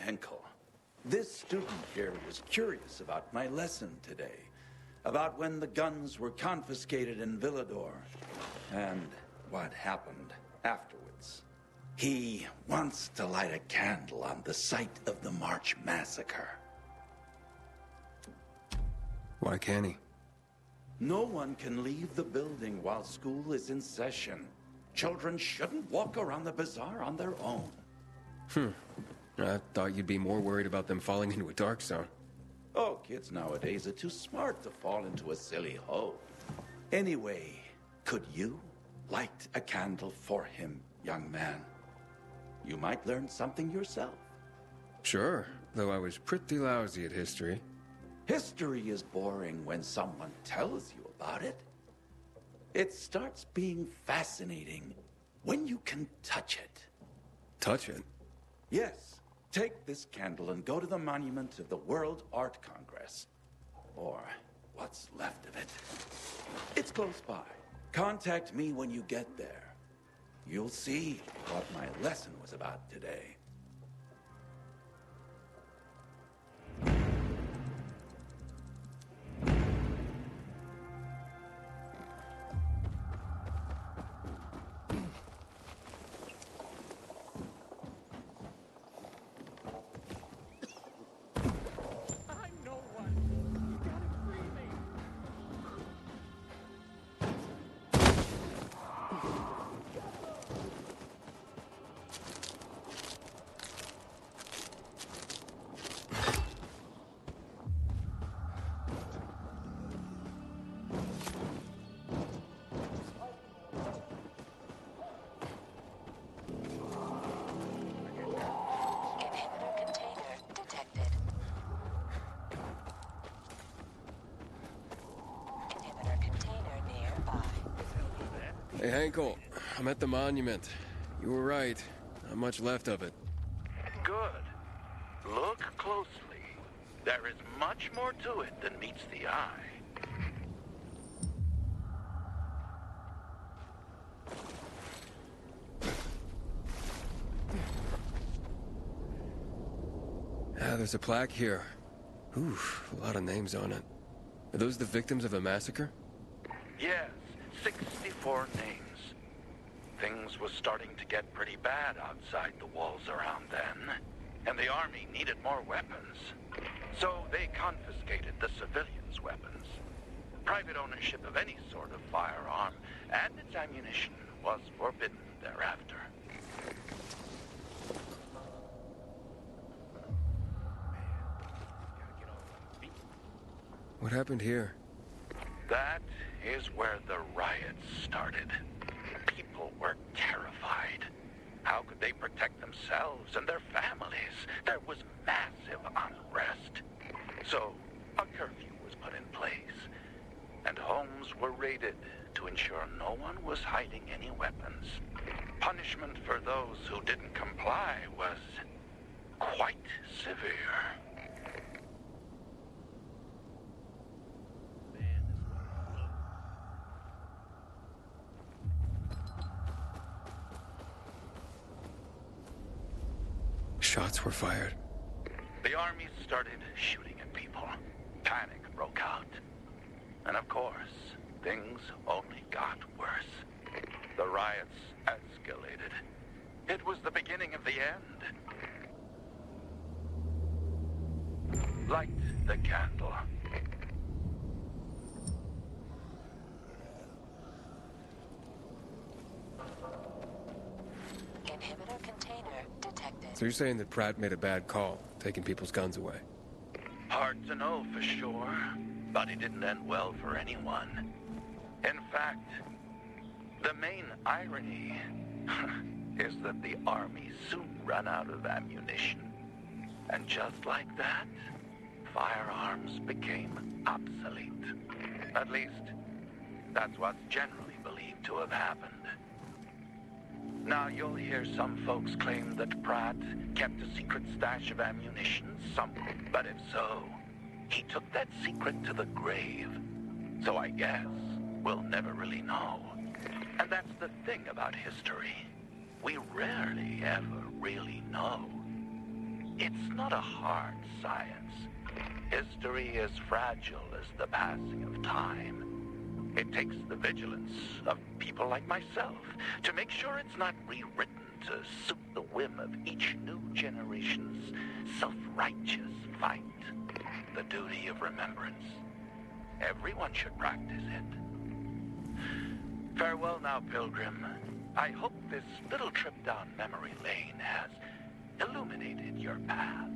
Henkel. This student here was curious about my lesson today, about when the guns were confiscated in Villador, and what happened afterwards. He wants to light a candle on the site of the March Massacre. Why can't he? No one can leave the building while school is in session. Children shouldn't walk around the bazaar on their own. I thought you'd be more worried about them falling into a dark zone. Oh, kids nowadays are too smart to fall into a silly hole. Anyway, could you light a candle for him, young man? You might learn something yourself. Sure, though I was pretty lousy at history. History is boring when someone tells you about it. It starts being fascinating when you can touch it. Touch it? Yes. Take this candle and go to the monument of the World Art Congress. Or what's left of it. It's close by. Contact me when you get there. You'll see what my lesson was about today. Hey, Henkel, I'm at the monument. You were right. Not much left of it. Good. Look closely. There is much more to it than meets the eye. There's a plaque here. Oof, a lot of names on it. Are those the victims of a massacre? Yes, 64 names. Things was starting to get pretty bad outside the walls around then, and the army needed more weapons. So they confiscated the civilians' weapons. Private ownership of any sort of firearm and its ammunition was forbidden thereafter. What happened here? That is where the riots started. People were terrified. How could they protect themselves and their families? There was massive unrest. So, a curfew was put in place, and homes were raided to ensure no one was hiding any weapons. Punishment for those who didn't comply was quite severe. Shots were fired. The army started shooting at people. Panic broke out. And of course, things only got worse. The riots escalated. It was the beginning of the end. Light the candle. Inhibitor container detected. So you're saying that Pratt made a bad call, taking people's guns away? Hard to know for sure, but it didn't end well for anyone. In fact, the main irony is that the army soon ran out of ammunition. And just like that, firearms became obsolete. At least, that's what's generally believed to have happened. Now, you'll hear some folks claim that Pratt kept a secret stash of ammunition somewhere. But if so, he took that secret to the grave. So I guess we'll never really know. And that's the thing about history. We rarely ever really know. It's not a hard science. History is fragile as the passing of time. It takes the vigilance of people like myself to make sure it's not rewritten to suit the whim of each new generation's self-righteous fight. The duty of remembrance. Everyone should practice it. Farewell now, Pilgrim. I hope this little trip down memory lane has illuminated your path.